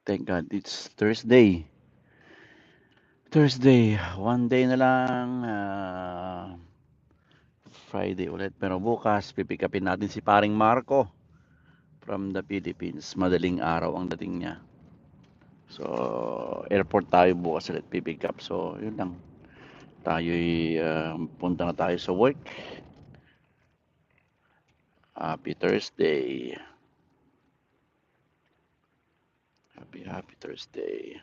Thank God it's Thursday. Thursday, one day na lang, Friday ulit. Pero bukas, pipick upin natin si paring Marco from the Philippines. Madaling araw ang dating niya. So, airport tayo bukas ulit pipick up. So, yun lang. Tayo'y punta na tayo sa work. Happy Thursday. Happy Thursday.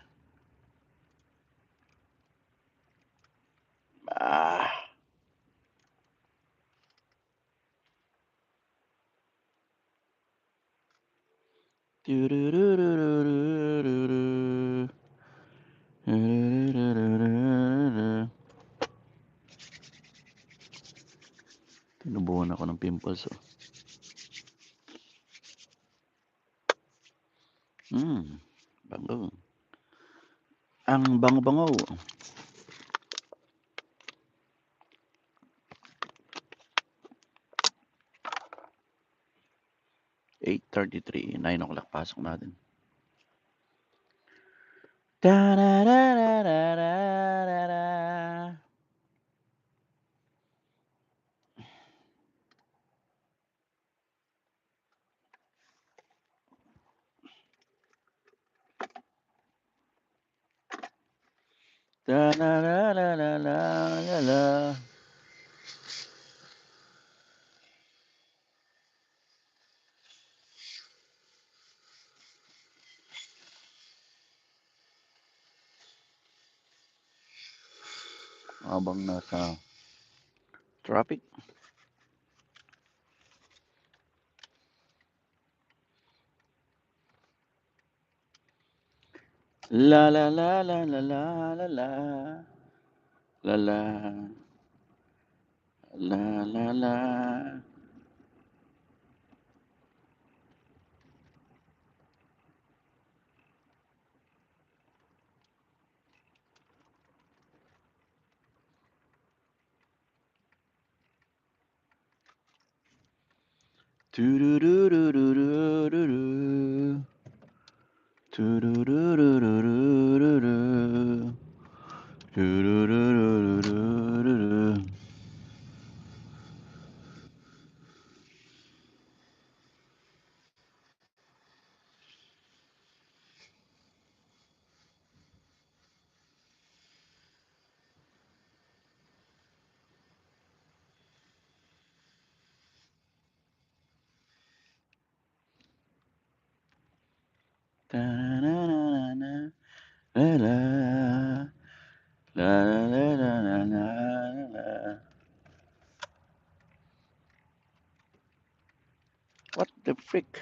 Ah. Tinubuhan ako ng pimples. Oh. Bango. Ang bango-bango. 8:33, 9 o'clock pasok natin. Da-da-da-da-da-da-da. Da-da-da-da-da-da-da. Habang nasa traffic. La la la la la la la la la la la la la. Tu-du-du-du-du-du-du-du. Tu-du-du-du-du-du-du-du. Tu-du-du-du-du-du-du. Ta-na-na-na-na. La-la. La-la-la-la-la-la-la. What the frick?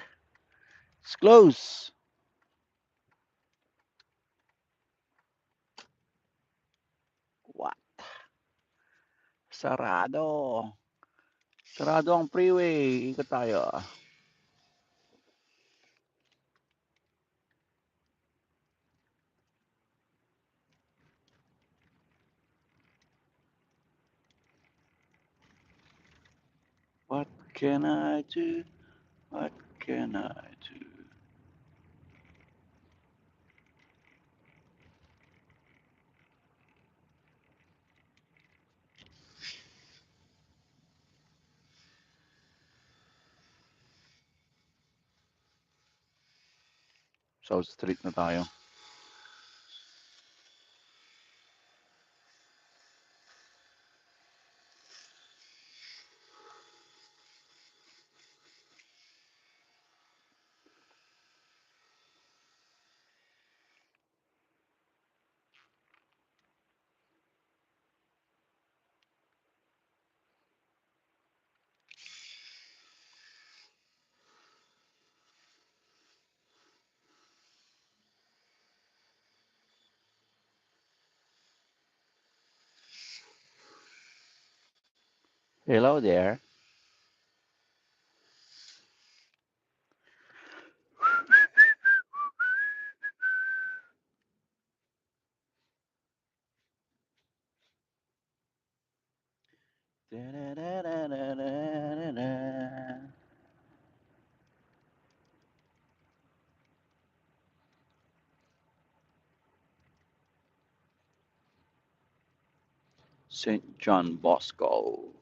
It's close. What? Sarado. Sarado ang freeway. Ikot tayo. What can I do? What can I do? South Street na tayo. Hello there. St. John Bosco.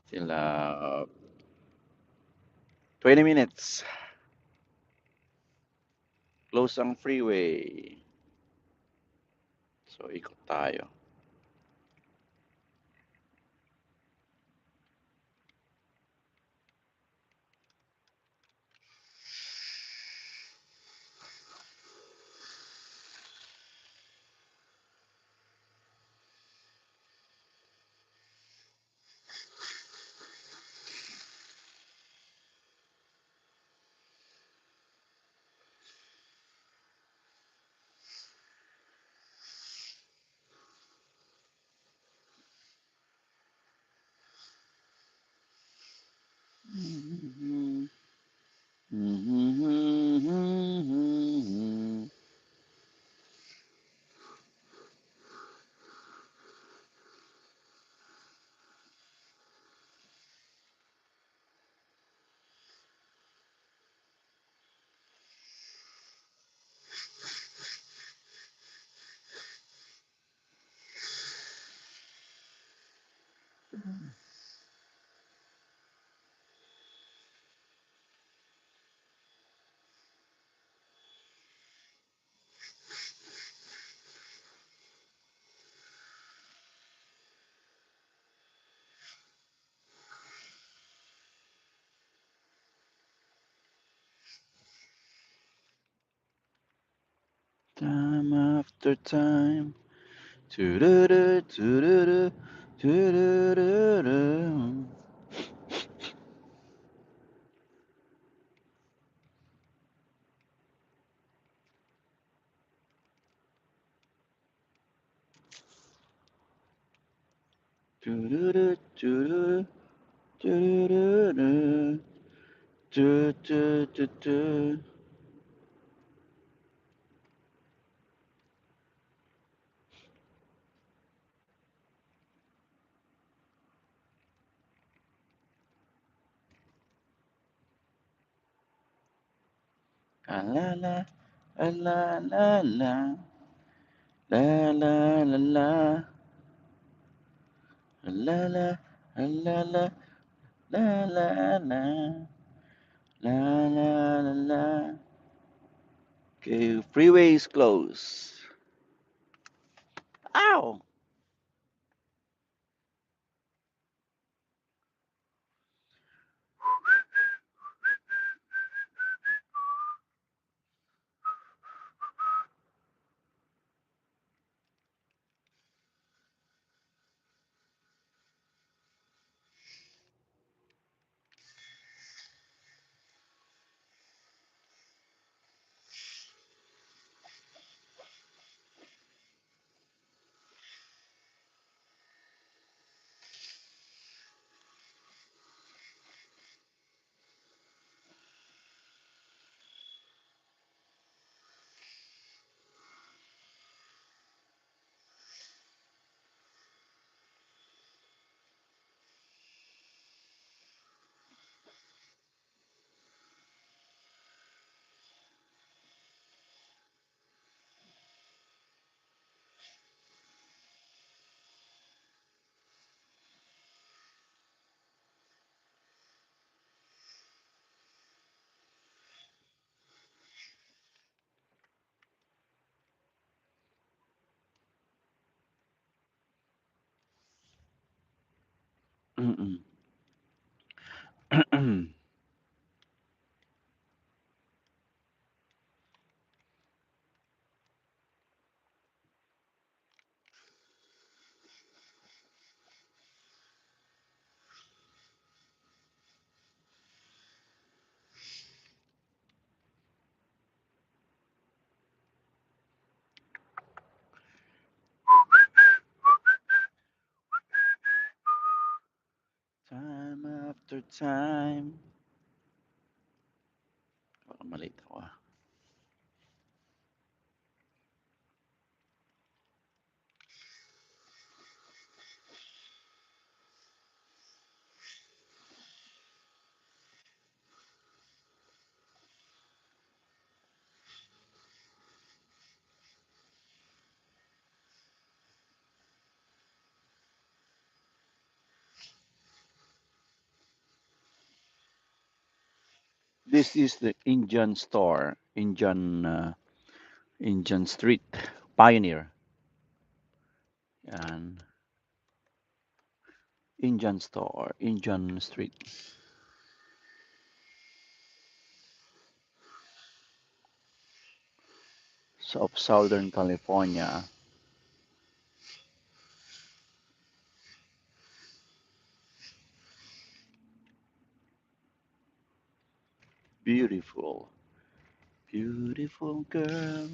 Still 20 minutes. Close ang freeway. So, ikot tayo. Time after time. Tururu, tururu, tururu. Tururu, tururu, tururu. Tu, tu, tu, tu. La la la la la la la la la la la la la la la la la la la. Okay, freeway is closed. Ow! Mm-mm. Time after time. Baka malate ako ah. This is the Indian store, Indian Street, Pioneer. Yan, Indian store, Indian Street. So of Southern California. Beautiful, beautiful girl.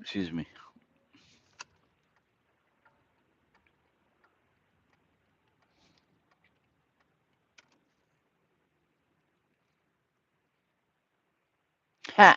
Excuse me. Ha!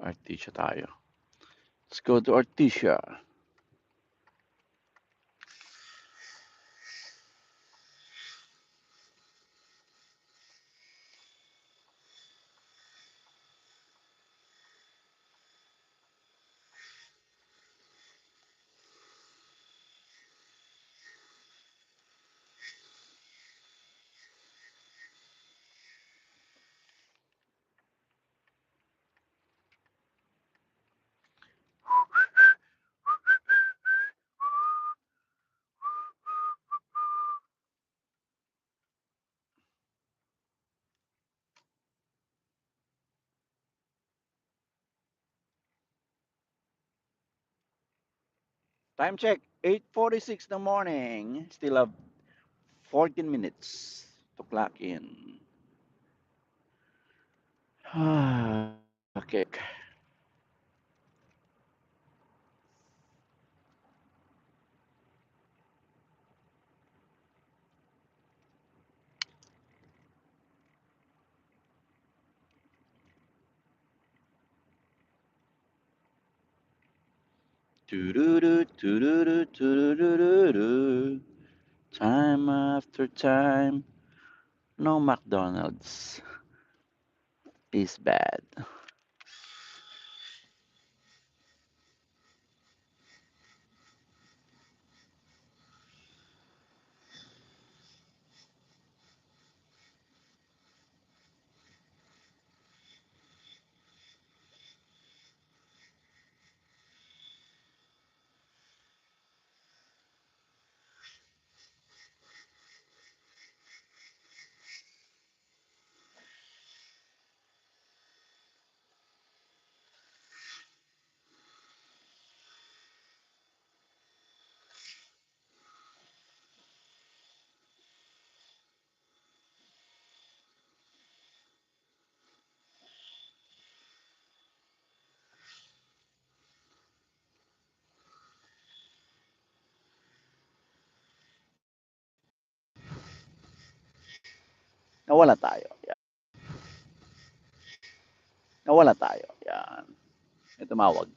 Artesia tayo. Let's go to Artesia. Time check, 8:46 in the morning. Still have 14 minutes to clock in. Okay. Tururu, tururu, tururu. Time after time, no McDonald's is bad. Nawala tayo. Yan. Nawala tayo. Yan. May tumawag.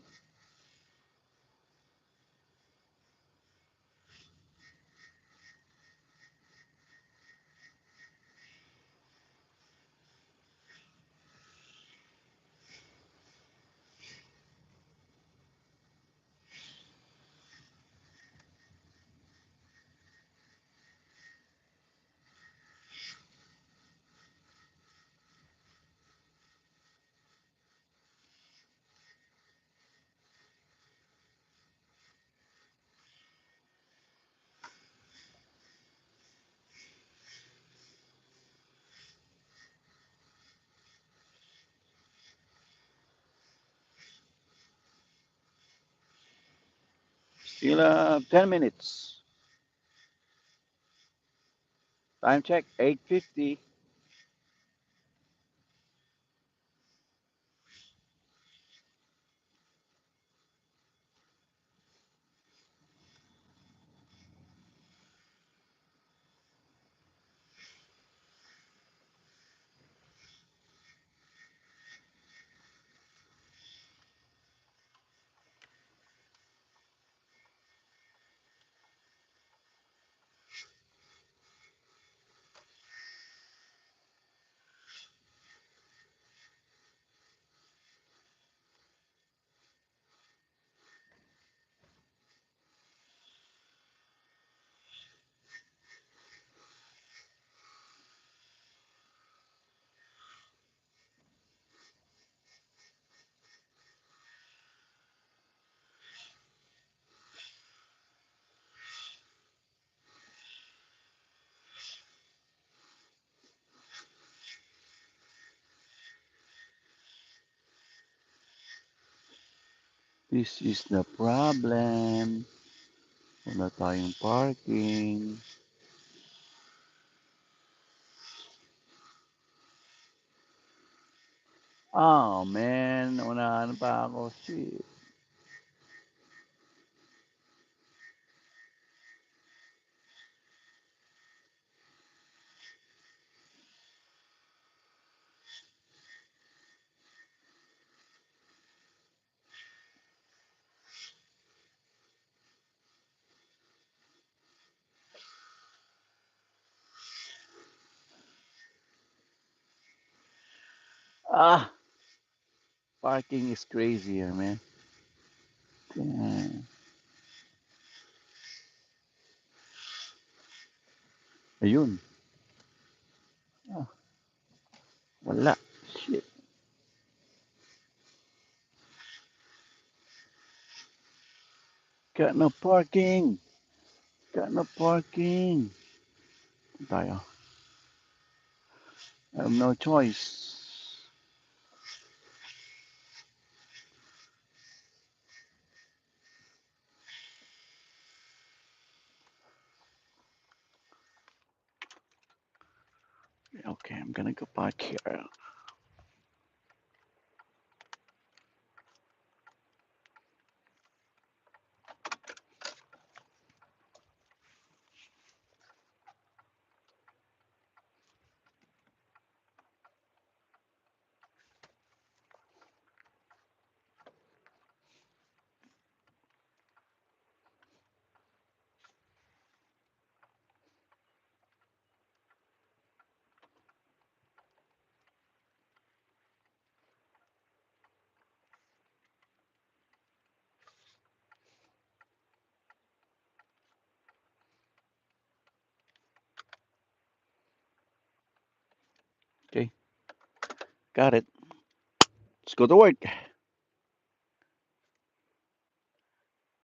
Still 10 minutes. Time check, 8:50. This is the problem. Wala tayong parking. Oh, man. Unahan pa ako. Shit. Ah, parking is crazy here, man. Damn. Ayun. Ah, wala. Shit. Got no parking. Got no parking. Tayo. I have no choice. Okay, I'm gonna go back here. Got it. Let's go to work.